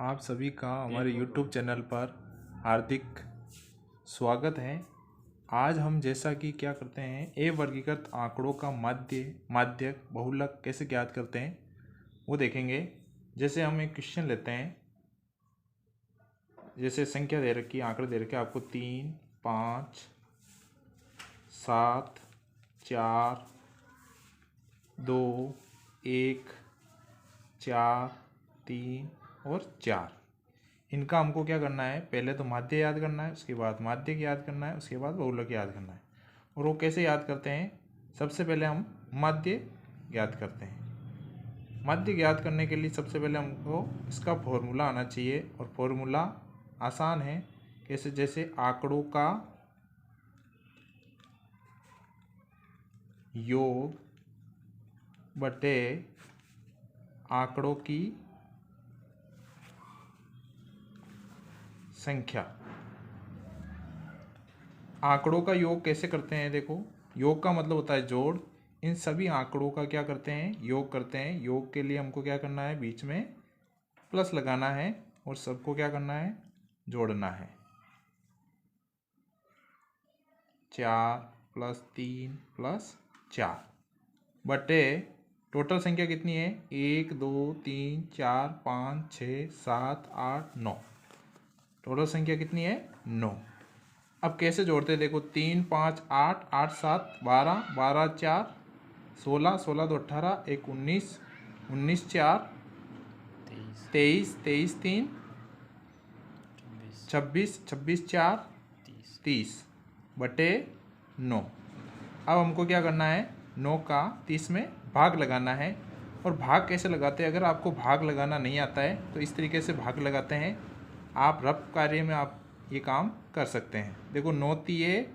आप सभी का हमारे YouTube चैनल पर हार्दिक स्वागत है। आज हम जैसा कि क्या करते हैं, ए वर्गीकृत आंकड़ों का माध्यक बहुलक कैसे ज्ञात करते हैं वो देखेंगे। जैसे हम एक क्वेश्चन लेते हैं, जैसे संख्या दे रखी है, आंकड़े दे रखे आपको 3, 5, 7, 4, 2, 1, 4, 3 और 4। इनका हमको क्या करना है, पहले तो माध्य याद करना है, उसके बाद माध्यक याद करना है, उसके बाद बहुलक याद करना है। और वो कैसे याद करते हैं, सबसे पहले हम माध्य याद करते हैं। माध्य याद करने के लिए सबसे पहले हमको इसका फॉर्मूला आना चाहिए, और फॉर्मूला आसान है। कैसे, जैसे आंकड़ों का योग बटे आंकड़ों की संख्या। आंकड़ों का योग कैसे करते हैं, देखो, योग का मतलब होता है जोड़। इन सभी आंकड़ों का क्या करते हैं, योग करते हैं। योग के लिए हमको क्या करना है, बीच में प्लस लगाना है और सबको क्या करना है, जोड़ना है। 4 + 3 + 4 बटे टोटल संख्या कितनी है, 1 2 3 4 5 6 7 8 9। टोटल संख्या कितनी है, 9। अब कैसे जोड़ते हैं, देखो, 3 5 8 8 7 12 12 4 16 16 2 18 1 19 19 4 23 23 3 26 26 4 30 बटे 9। अब हमको क्या करना है, 9 का 30 में भाग लगाना है। और भाग कैसे लगाते हैं, अगर आपको भाग लगाना नहीं आता है तो इस तरीके से भाग लगाते हैं। आप रफ कार्य में आप ये काम कर सकते हैं। देखो, 9 तिये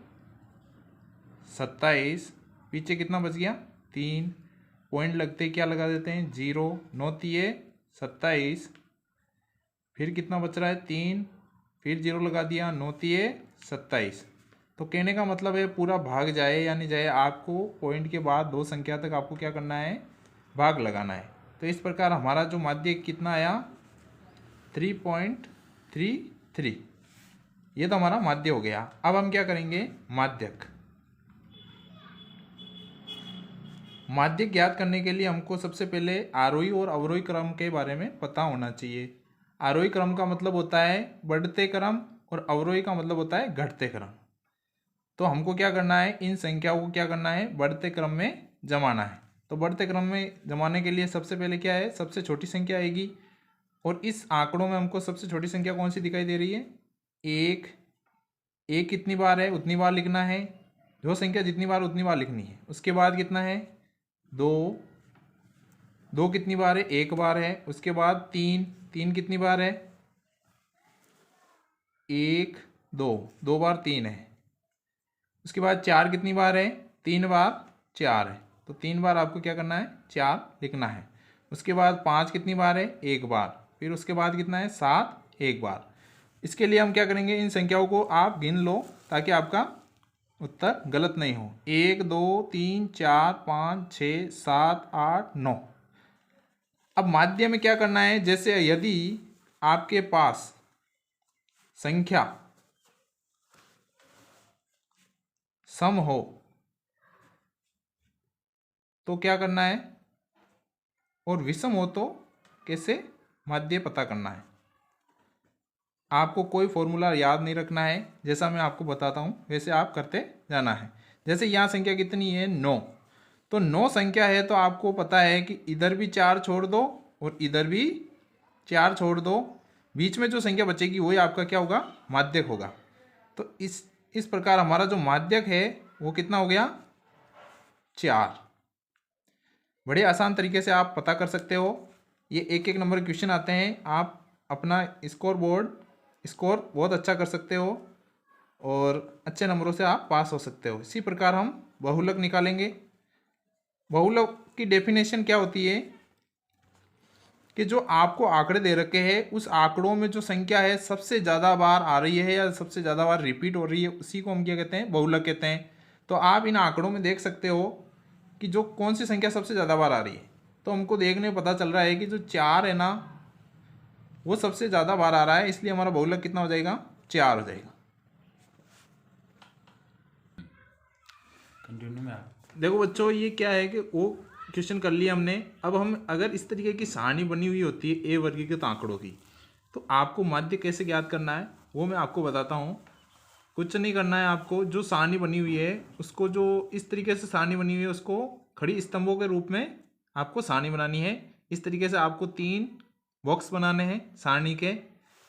27, पीछे कितना बच गया, 3। पॉइंट लगते क्या लगा देते हैं, 0। 9 तिये 27, फिर कितना बच रहा है, 3, फिर 0 लगा दिया, 9 तिये 27। तो कहने का मतलब है पूरा भाग जाए या नहीं जाए, आपको पॉइंट के बाद 2 संख्या तक आपको क्या करना है, भाग लगाना है। तो इस प्रकार हमारा जो माध्य कितना आया, 3.33। ये तो हमारा माध्य हो गया। अब हम क्या करेंगे, माध्यक। माध्यक ज्ञात करने के लिए हमको सबसे पहले आरोही और अवरोही क्रम के बारे में पता होना चाहिए। आरोही क्रम का मतलब होता है बढ़ते क्रम, और अवरोही का मतलब होता है घटते क्रम। तो हमको क्या करना है, इन संख्याओं को क्या करना है, बढ़ते क्रम में जमाना है। तो बढ़ते क्रम में जमाने के लिए सबसे पहले क्या है, सबसे छोटी संख्या आएगी। और इस आंकड़ों में हमको सबसे छोटी संख्या कौन सी दिखाई दे रही है, 1। 1 कितनी बार है उतनी बार लिखना है, जो संख्या जितनी बार उतनी बार लिखनी है। उसके बाद कितना है, 2। 2 कितनी बार है, 1 बार है। उसके बाद 3। 3 कितनी बार है, 1 2 2 बार 3 है। उसके बाद 4 कितनी बार है, 3 बार 4 है। तो 3 बार आपको क्या करना है, 4 लिखना है। उसके बाद 5 कितनी बार है, 1 बार। फिर उसके बाद कितना है, 7 1 बार। इसके लिए हम क्या करेंगे, इन संख्याओं को आप गिन लो ताकि आपका उत्तर गलत नहीं हो। 1 2 3 4 5 6 7 8 9। अब माध्य में क्या करना है, जैसे यदि आपके पास संख्या सम हो तो क्या करना है, और विषम हो तो कैसे माध्य पता करना है। आपको कोई फॉर्मूला याद नहीं रखना है, जैसा मैं आपको बताता हूँ वैसे आप करते जाना है। जैसे यहाँ संख्या कितनी है, 9। तो 9 संख्या है तो आपको पता है कि इधर भी 4 छोड़ दो और इधर भी 4 छोड़ दो। बीच में जो संख्या बचेगी वही आपका क्या होगा, माध्यक होगा। तो इस प्रकार हमारा जो माध्यक है वो कितना हो गया, 4। बड़े आसान तरीके से आप पता कर सकते हो। ये एक एक नंबर क्वेश्चन आते हैं, आप अपना स्कोर बहुत अच्छा कर सकते हो और अच्छे नंबरों से आप पास हो सकते हो। इसी प्रकार हम बहुलक निकालेंगे। बहुलक की डेफिनेशन क्या होती है कि जो आपको आंकड़े दे रखे हैं उस आंकड़ों में जो संख्या है सबसे ज़्यादा बार आ रही है या सबसे ज़्यादा बार रिपीट हो रही है, उसी को हम क्या कहते हैं, बहुलक कहते हैं। तो आप इन आंकड़ों में देख सकते हो कि जो कौन सी संख्या सबसे ज़्यादा बार आ रही है। तो हमको देखने में पता चल रहा है कि जो 4 है ना, वो सबसे ज़्यादा बार आ रहा है, इसलिए हमारा बहुलक कितना हो जाएगा, 4 हो जाएगा। कंटिन्यू में देखो बच्चों, ये क्या है कि वो क्वेश्चन कर लिया हमने। अब हम अगर इस तरीके की सारणी बनी हुई होती है ए वर्गीकृत आंकड़ों की, तो आपको माध्य कैसे ज्ञात करना है वो मैं आपको बताता हूँ। कुछ नहीं करना है आपको, जो सारणी बनी हुई है उसको, जो इस तरीके से सारणी बनी हुई है उसको खड़ी स्तंभों के रूप में आपको सारणी बनानी है। इस तरीके से आपको 3 बॉक्स बनाने हैं सारणी के।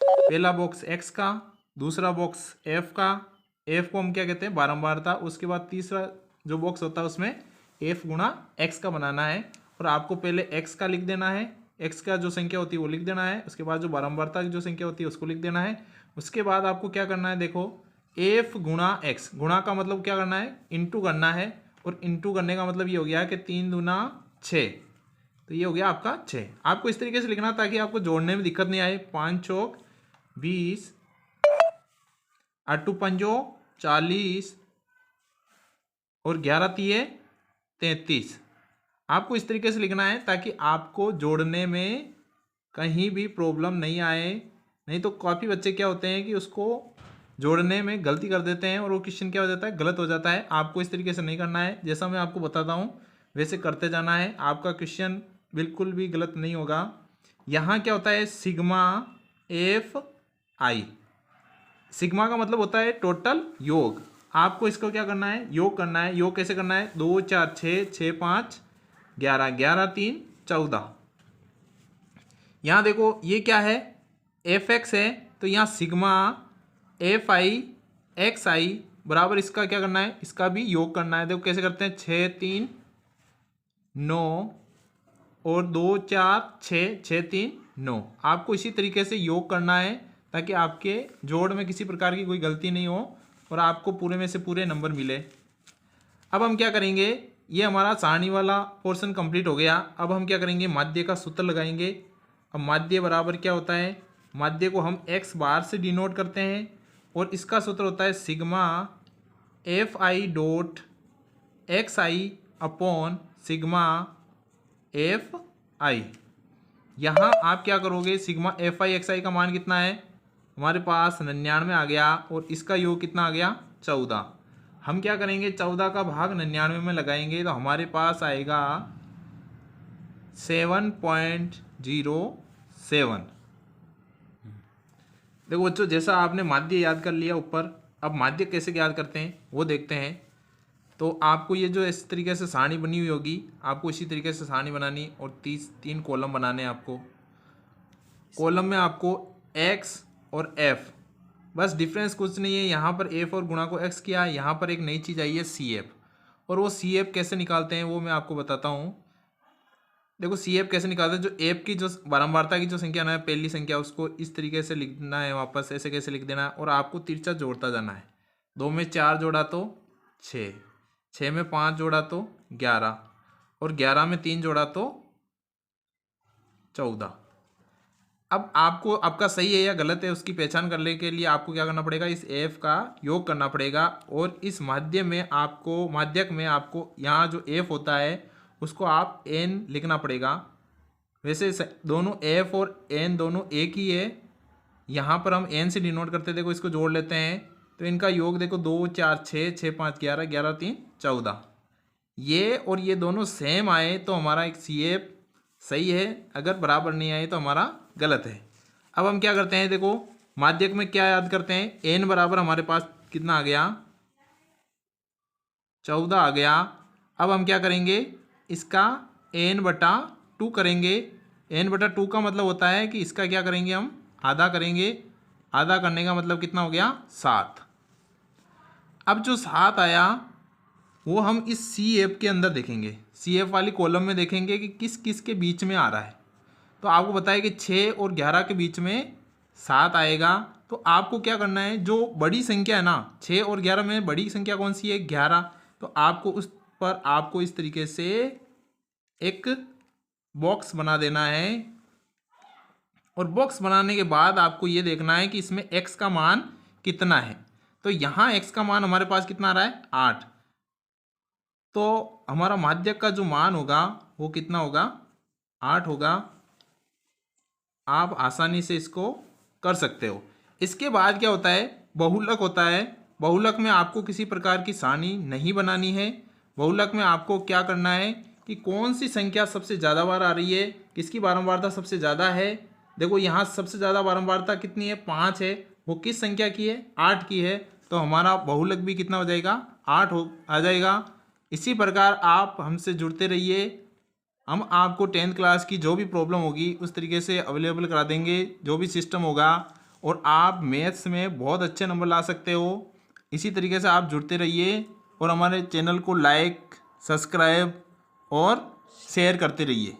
पहला बॉक्स एक्स का, दूसरा बॉक्स एफ का, एफ को हम क्या कहते हैं, बारंबारता। उसके बाद तीसरा जो बॉक्स होता है उसमें एफ गुणा एक्स का बनाना है। और आपको पहले एक्स का लिख देना है, एक्स का जो संख्या होती है वो लिख देना है। उसके बाद जो बारंबारता की जो संख्या होती है उसको लिख देना है। उसके बाद आपको क्या करना है, देखो एफ गुणा एक्स, गुणा का मतलब क्या करना है, इंटू करना है। और इंटू करने का मतलब ये हो गया कि 3 दूना 6, तो ये हो गया आपका 6। आपको इस तरीके से लिखना ताकि आपको जोड़ने में दिक्कत नहीं आए। 5 चौक 20, 8 पंजो 40 और 11 तिये 33। आपको इस तरीके से लिखना है ताकि आपको जोड़ने में कहीं भी प्रॉब्लम नहीं आए। नहीं तो काफ़ी बच्चे क्या होते हैं कि उसको जोड़ने में गलती कर देते हैं और वो क्वेश्चन क्या हो जाता है, गलत हो जाता है। आपको इस तरीके से नहीं करना है, जैसा मैं आपको बताता हूँ वैसे करते जाना है, आपका क्वेश्चन बिल्कुल भी गलत नहीं होगा। यहाँ क्या होता है, सिग्मा एफ आई, सिग्मा का मतलब होता है टोटल योग। आपको इसको क्या करना है, योग करना है। योग कैसे करना है, 2 4 6 6 5 11 11 3 14। यहाँ देखो ये क्या है, एफ एक्स है, तो यहाँ सिग्मा एफ आई एक्स आई बराबर इसका क्या करना है, इसका भी योग करना है। देखो कैसे करते हैं, 6 3 9 और 2 4 6 6 3 9। आपको इसी तरीके से योग करना है ताकि आपके जोड़ में किसी प्रकार की कोई गलती नहीं हो और आपको पूरे में से पूरे नंबर मिले। अब हम क्या करेंगे, ये हमारा सारणी वाला पोर्शन कंप्लीट हो गया। अब हम क्या करेंगे, माध्य का सूत्र लगाएंगे। अब माध्य बराबर क्या होता है, माध्य को हम एक्स बार से डिनोट करते हैं और इसका सूत्र होता है sigma F I dot x I upon sigma F I. यहाँ आप क्या करोगे, सिग्मा एफ आई एक्स आई का मान कितना है, हमारे पास 99 आ गया और इसका योग कितना आ गया, 14। हम क्या करेंगे, 14 का भाग 99 में लगाएंगे तो हमारे पास आएगा 7.07। देखो बच्चों, जैसा आपने माध्य याद कर लिया ऊपर, अब माध्य कैसे याद करते हैं वो देखते हैं। तो आपको ये जो इस तरीके से सारणी बनी हुई होगी, आपको इसी तरीके से सारणी बनानी और 3 कॉलम बनाने हैं आपको। कॉलम में आपको एक्स और एफ, बस डिफरेंस कुछ नहीं है। यहाँ पर एफ और गुणा को एक्स किया, यहाँ पर एक नई चीज़ आई है सी एफ। और वो सी एफ कैसे निकालते हैं वो मैं आपको बताता हूँ। देखो सी एफ कैसे निकालते हैं, जो एफ की जो बारंबारता की जो संख्या ना है, पहली संख्या, उसको इस तरीके से लिखना है, वापस ऐसे कैसे लिख देना है और आपको तिरछा जोड़ता जाना है। 2 में 4 जोड़ा तो 6, 6 में 5 जोड़ा तो 11 और 11 में 3 जोड़ा तो 14। अब आपको आपका सही है या गलत है उसकी पहचान करने के लिए आपको क्या करना पड़ेगा, इस एफ का योग करना पड़ेगा। और इस माध्य में आपको, माध्यक में आपको यहाँ जो एफ होता है उसको आप एन लिखना पड़ेगा। वैसे दोनों एफ और एन दोनों एक ही है, यहाँ पर हम एन से डिनोट करते, देखो इसको जोड़ लेते हैं तो इनका योग देखो 2 4 6 6 5 11 11 3 14। ये और ये दोनों सेम आए तो हमारा एक सी एफ सही है, अगर बराबर नहीं आए तो हमारा गलत है। अब हम क्या करते हैं, देखो माध्यक में क्या याद करते हैं, एन बराबर हमारे पास कितना आ गया, 14 आ गया। अब हम क्या करेंगे, इसका एन बटा 2 करेंगे। एन बटा 2 का मतलब होता है कि इसका क्या करेंगे, हम आधा करेंगे। आधा करने का मतलब कितना हो गया, 7। अब जो 7 आया वो हम इस सी एफ के अंदर देखेंगे, सी एफ वाली कॉलम में देखेंगे कि किस किस के बीच में आ रहा है। तो आपको बताया कि 6 और 11 के बीच में 7 आएगा। तो आपको क्या करना है, जो बड़ी संख्या है ना, 6 और 11 में बड़ी संख्या कौन सी है, 11। तो आपको उस पर आपको इस तरीके से एक बॉक्स बना देना है। और बॉक्स बनाने के बाद आपको ये देखना है कि इसमें x का मान कितना है। तो यहाँ x का मान हमारे पास कितना आ रहा है, 8। तो हमारा माध्यक का जो मान होगा वो कितना होगा, 8 होगा। आप आसानी से इसको कर सकते हो। इसके बाद क्या होता है, बहुलक होता है। बहुलक में आपको किसी प्रकार की सारणी नहीं बनानी है। बहुलक में आपको क्या करना है कि कौन सी संख्या सबसे ज़्यादा बार आ रही है, किसकी बारंबारता सबसे ज़्यादा है। देखो यहाँ सबसे ज़्यादा बारंबारता कितनी है, 5 है। वो किस संख्या की है, 8 की है। तो हमारा बहुलक भी कितना हो जाएगा, 8 आ जाएगा। इसी प्रकार आप हमसे जुड़ते रहिए। हम आपको 10th क्लास की जो भी प्रॉब्लम होगी उस तरीके से अवेलेबल करा देंगे, जो भी सिस्टम होगा, और आप मैथ्स में बहुत अच्छे नंबर ला सकते हो। इसी तरीके से आप जुड़ते रहिए और हमारे चैनल को लाइक, सब्सक्राइब और शेयर करते रहिए।